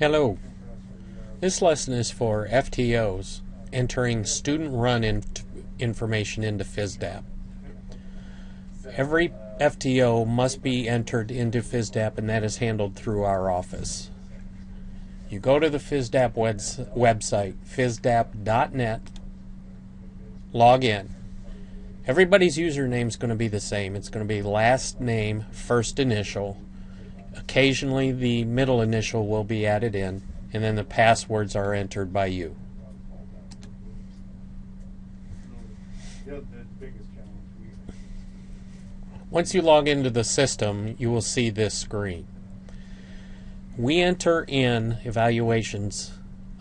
Hello. This lesson is for FTOs entering student-run information into FSDAP. Every FTO must be entered into FSDAP, and that is handled through our office. You go to the FSDAP website, fsdap.net, log in. Everybody's username is going to be the same. It's going to be last name, first initial. Occasionally the middle initial will be added in, and then the passwords are entered by you. Once you log into the system, you will see this screen. We enter in evaluations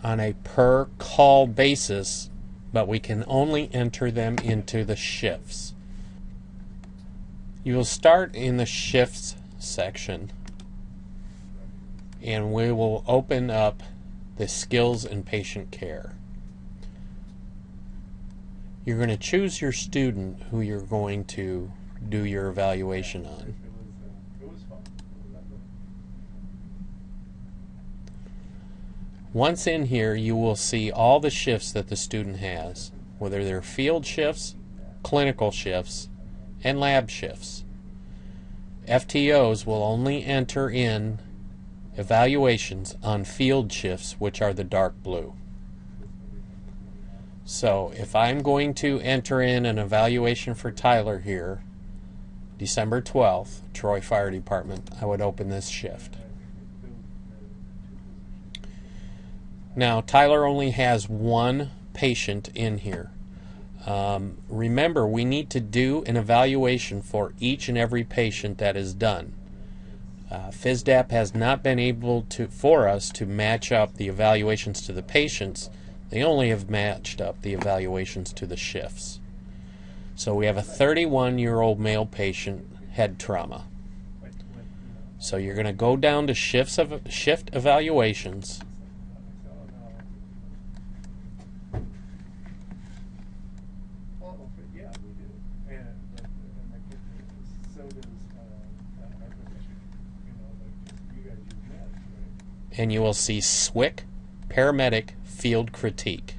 on a per call basis, but we can only enter them into the shifts. You will start in the shifts section, and we will open up the skills and patient care. You're going to choose your student who you're going to do your evaluation on. Once in here, you will see all the shifts that the student has, whether they're field shifts, clinical shifts, and lab shifts. FTOs will only enter in evaluations on field shifts, which are the dark blue. So if I'm going to enter in an evaluation for Tyler here, December 12th, Troy Fire Department, I would open this shift. Now, Tyler only has one patient in here. Remember, we need to do an evaluation for each and every patient that is done. FSDAP has not been able for us to match up the evaluations to the patients. They only have matched up the evaluations to the shifts. So we have a 31-year-old male patient, head trauma. So you're going to go down to shift evaluations. And you will see SWIC, Paramedic, Field Critique.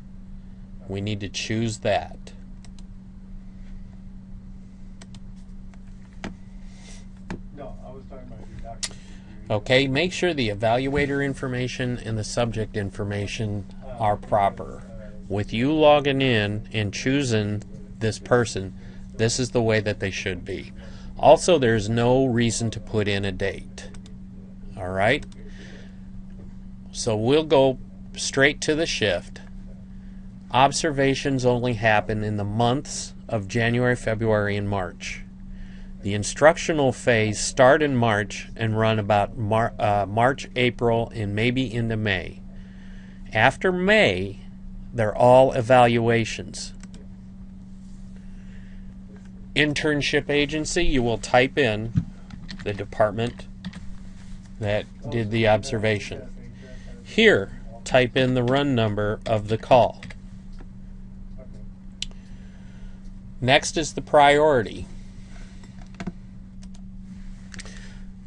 We need to choose that. No, I was talking about your doctor. Okay, make sure the evaluator information and the subject information are proper. With you logging in and choosing this person, this is the way that they should be. Also, there's no reason to put in a date. All right? So we'll go straight to the shift. Observations only happen in the months of January, February, and March. The instructional phase start in March and run about March, April, and maybe into May. After May, they're all evaluations. Internship agency, you will type in the department that did the observation. Here, type in the run number of the call. Next is the priority.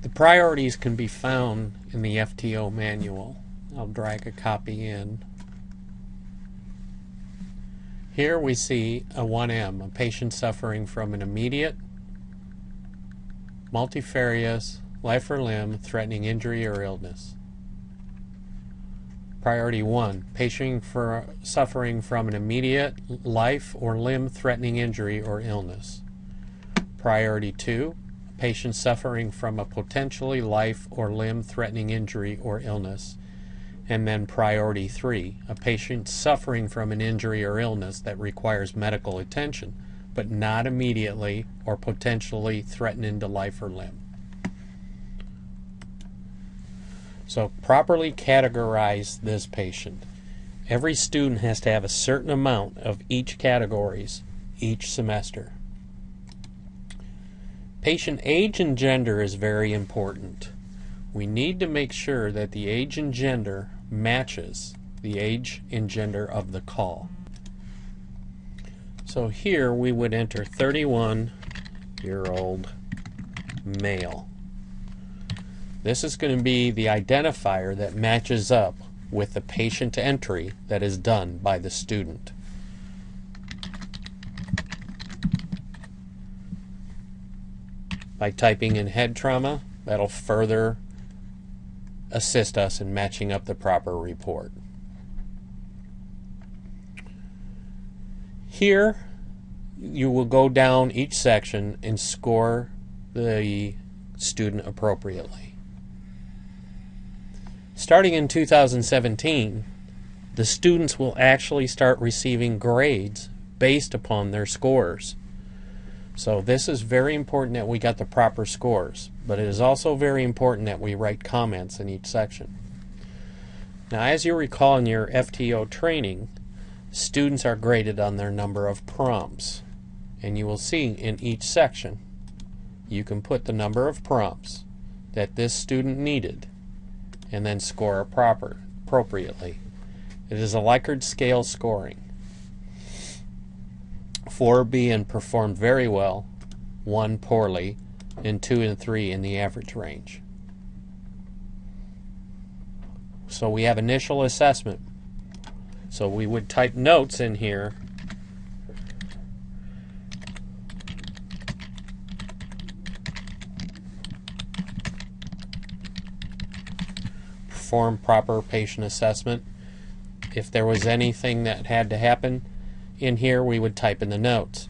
The priorities can be found in the FTO manual. I'll drag a copy in. Here we see a 1M, a patient suffering from an immediate, multifarious, life or limb threatening injury or illness. Priority 1, patient suffering from an immediate, life or limb threatening injury or illness. Priority 2, patient suffering from a potentially life or limb threatening injury or illness. And then priority 3, a patient suffering from an injury or illness that requires medical attention, but not immediately or potentially threatening to life or limb. So properly categorize this patient. Every student has to have a certain amount of each categories each semester. Patient age and gender is very important. We need to make sure that the age and gender matches the age and gender of the call. So here we would enter 31-year-old male. This is going to be the identifier that matches up with the patient entry that is done by the student. By typing in head trauma, that'll further assist us in matching up the proper report. Here, you will go down each section and score the student appropriately. Starting in 2017, the students will actually start receiving grades based upon their scores. So this is very important that we got the proper scores, but it is also very important that we write comments in each section. Now, as you recall in your FTO training, students are graded on their number of prompts, and you will see in each section you can put the number of prompts that this student needed and then score appropriately. It is a Likert scale scoring. 4 being performed very well, 1 poorly, and 2 and 3 in the average range. So we have initial assessment. So we would type notes in here. Perform proper patient assessment. If there was anything that had to happen in here, we would type in the notes.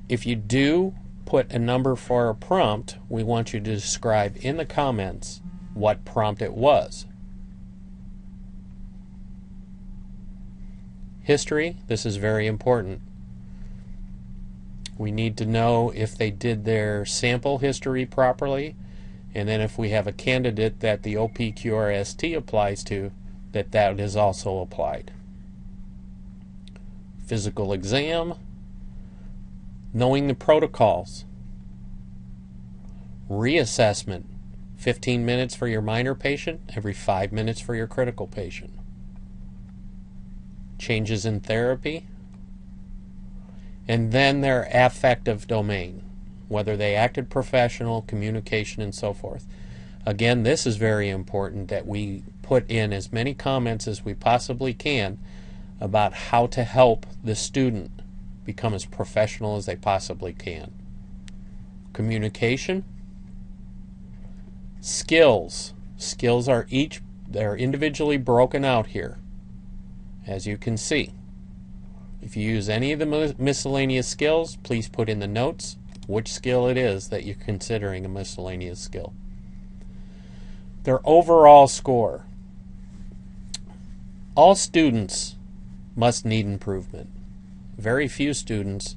If you do put a number for a prompt, we want you to describe in the comments what prompt it was. History, this is very important. We need to know if they did their sample history properly, and then if we have a candidate that the OPQRST applies to, that is also applied. Physical exam, knowing the protocols, reassessment, 15 minutes for your minor patient, every 5 minutes for your critical patient. Changes in therapy, and then their affective domain, whether they acted professional, communication, and so forth. Again, this is very important that we put in as many comments as we possibly can about how to help the student become as professional as they possibly can. Communication, skills. Skills are they're individually broken out here, as you can see. If you use any of the miscellaneous skills, please put in the notes which skill it is that you're considering a miscellaneous skill. Their overall score. All students must need improvement. Very few students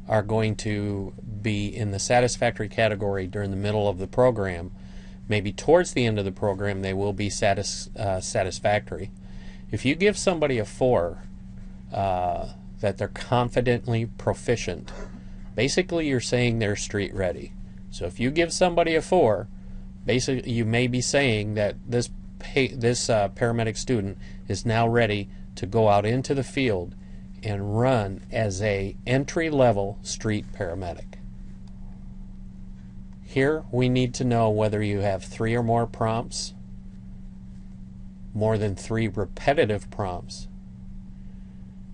are going to be in the satisfactory category during the middle of the program. Maybe towards the end of the program they will be satisfactory. If you give somebody a 4 that they're confidently proficient, basically you're saying they're street ready. So if you give somebody a 4, basically you may be saying that this paramedic student is now ready to go out into the field and run as a entry-level street paramedic. Here we need to know whether you have 3 or more prompts, more than 3 repetitive prompts,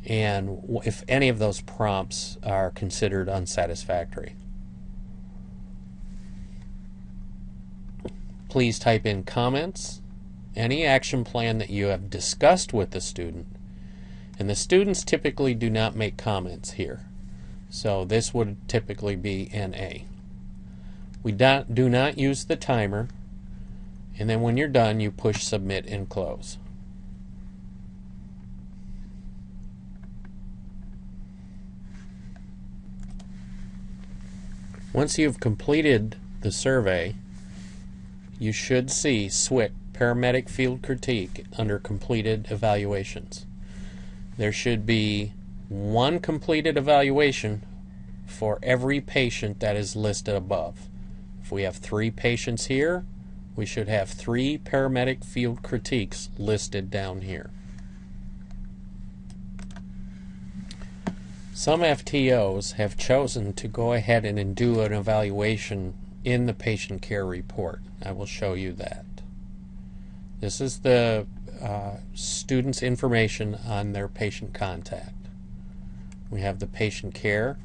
and if any of those prompts are considered unsatisfactory. Please type in comments, any action plan that you have discussed with the student, and the students typically do not make comments here, so this would typically be an A. We do not use the timer, and then when you're done you push submit and close. Once you've completed the survey, you should see SWIC Paramedic Field Critique under completed evaluations. There should be 1 completed evaluation for every patient that is listed above. If we have 3 patients here, we should have 3 paramedic field critiques listed down here. Some FTOs have chosen to go ahead and do an evaluation in the patient care report. I will show you that. This is the student's information on their patient contact. We have the patient care,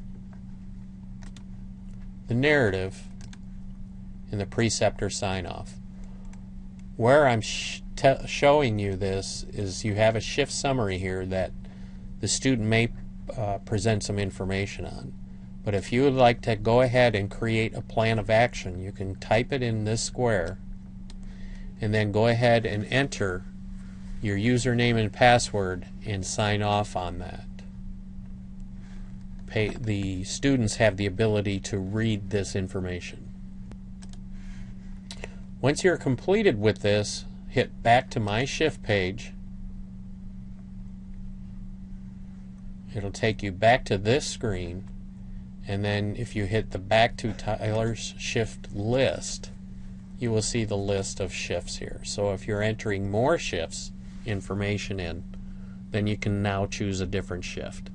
the narrative, and the preceptor sign-off. Where I'm showing you this is you have a shift summary here that the student may present some information on. But if you would like to go ahead and create a plan of action, you can type it in this square and then go ahead and enter your username and password and sign off on that. The students have the ability to read this information. Once you're completed with this, hit back to my shift page. It'll take you back to this screen, and then if you hit the back to Tyler's shift list, you will see the list of shifts here. So if you're entering more shifts information in, then you can now choose a different shift.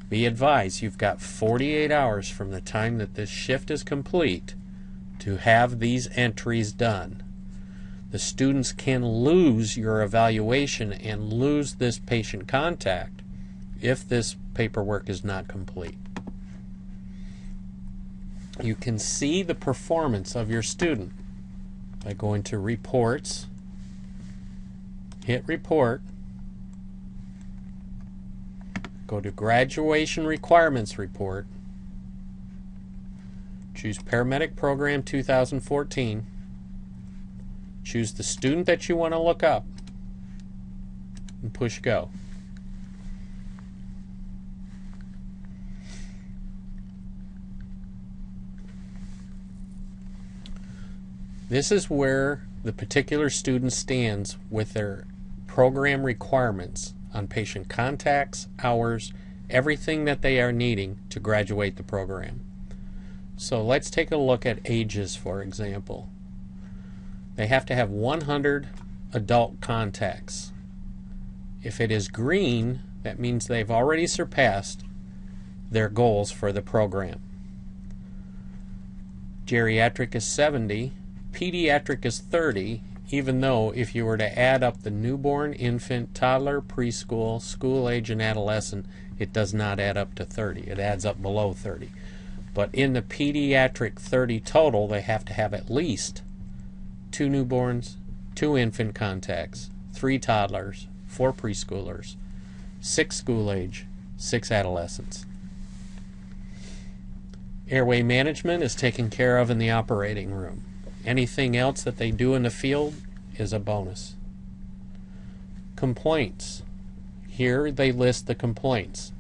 Be advised, you've got 48 hours from the time that this shift is complete to have these entries done. The students can lose your evaluation and lose this patient contact if this paperwork is not complete. You can see the performance of your student by going to Reports, hit Report, go to Graduation Requirements Report, choose Paramedic Program 2014, choose the student that you want to look up, and push Go. This is where the particular student stands with their program requirements on patient contacts, hours, everything that they are needing to graduate the program. So let's take a look at ages, for example. They have to have 100 adult contacts. If it is green, that means they've already surpassed their goals for the program. Geriatric is 70. Pediatric is 30, even though if you were to add up the newborn, infant, toddler, preschool, school age, and adolescent, it does not add up to 30. It adds up below 30. But in the pediatric 30 total, they have to have at least 2 newborns, 2 infant contacts, 3 toddlers, 4 preschoolers, 6 school age, 6 adolescents. Airway management is taken care of in the operating room. Anything else that they do in the field is a bonus. Complaints. Here they list the complaints.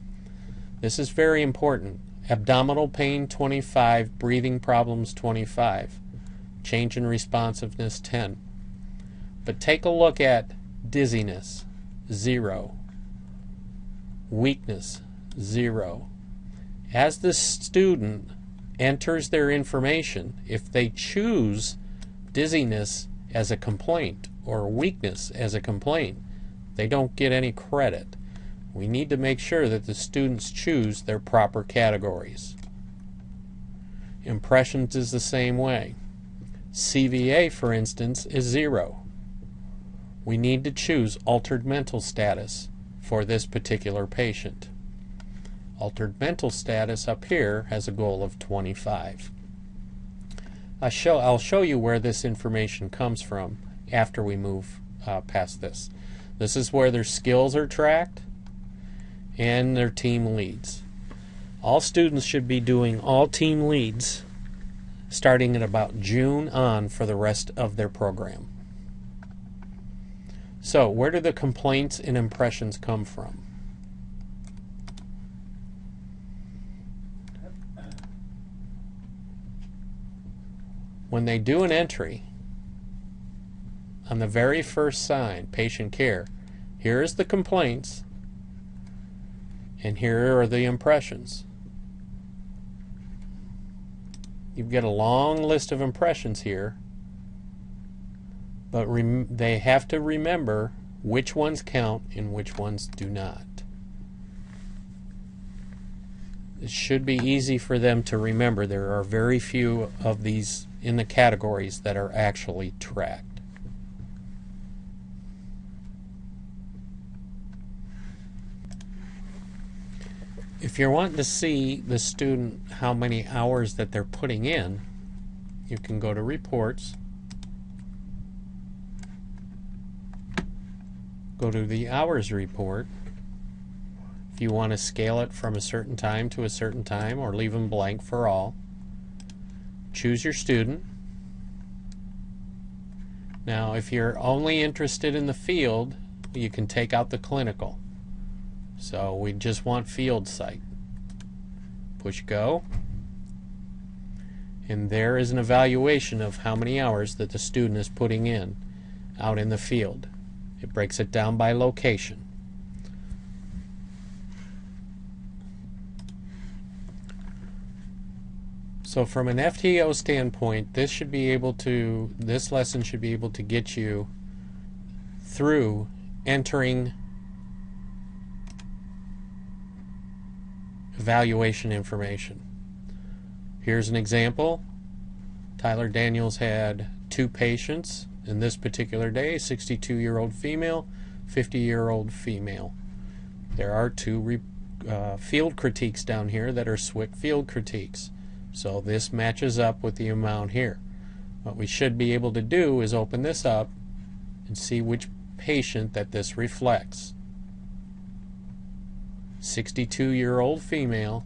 This is very important. Abdominal pain 25, breathing problems 25, change in responsiveness 10. But take a look at dizziness 0, weakness 0. As the student enters their information, if they choose dizziness as a complaint or weakness as a complaint, they don't get any credit. We need to make sure that the students choose their proper categories. Impressions is the same way. CVA, for instance, is 0. We need to choose altered mental status for this particular patient. Altered mental status up here has a goal of 25. I'll show you where this information comes from after we move past this. This is where their skills are tracked and their team leads. All students should be doing all team leads starting at about June on for the rest of their program. So where do the complaints and impressions come from? When they do an entry, on the very first sign, patient care, here is the complaints, and here are the impressions. You've got a long list of impressions here, but they have to remember which ones count and which ones do not. It should be easy for them to remember. There are very few of these in the categories that are actually tracked. If you're wanting to see the student how many hours that they're putting in, you can go to Reports, go to the Hours Report. If you want to scale it from a certain time to a certain time or leave them blank for all, choose your student. Now if you're only interested in the field, you can take out the clinical. So we just want field site. Push go. And there is an evaluation of how many hours that the student is putting in out in the field. It breaks it down by location. So from an FTO standpoint, this lesson should be able to get you through entering evaluation information. Here's an example. Tyler Daniels had 2 patients in this particular day, 62-year-old female, 50-year-old female. There are 2 field critiques down here that are SWIC field critiques. So this matches up with the amount here. What we should be able to do is open this up and see which patient that this reflects. 62-year-old female,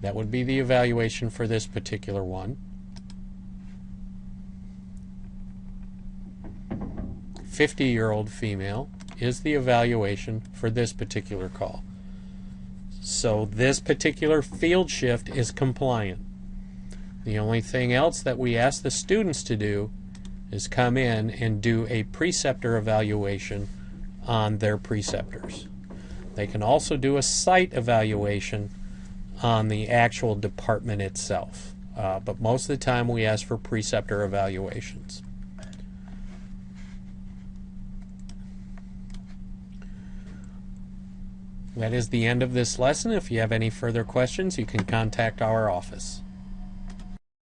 that would be the evaluation for this particular one. 50-year-old female is the evaluation for this particular call. So this particular field shift is compliant. The only thing else that we ask the students to do is come in and do a preceptor evaluation on their preceptors. They can also do a site evaluation on the actual department itself. But most of the time we ask for preceptor evaluations. That is the end of this lesson. If you have any further questions, you can contact our office.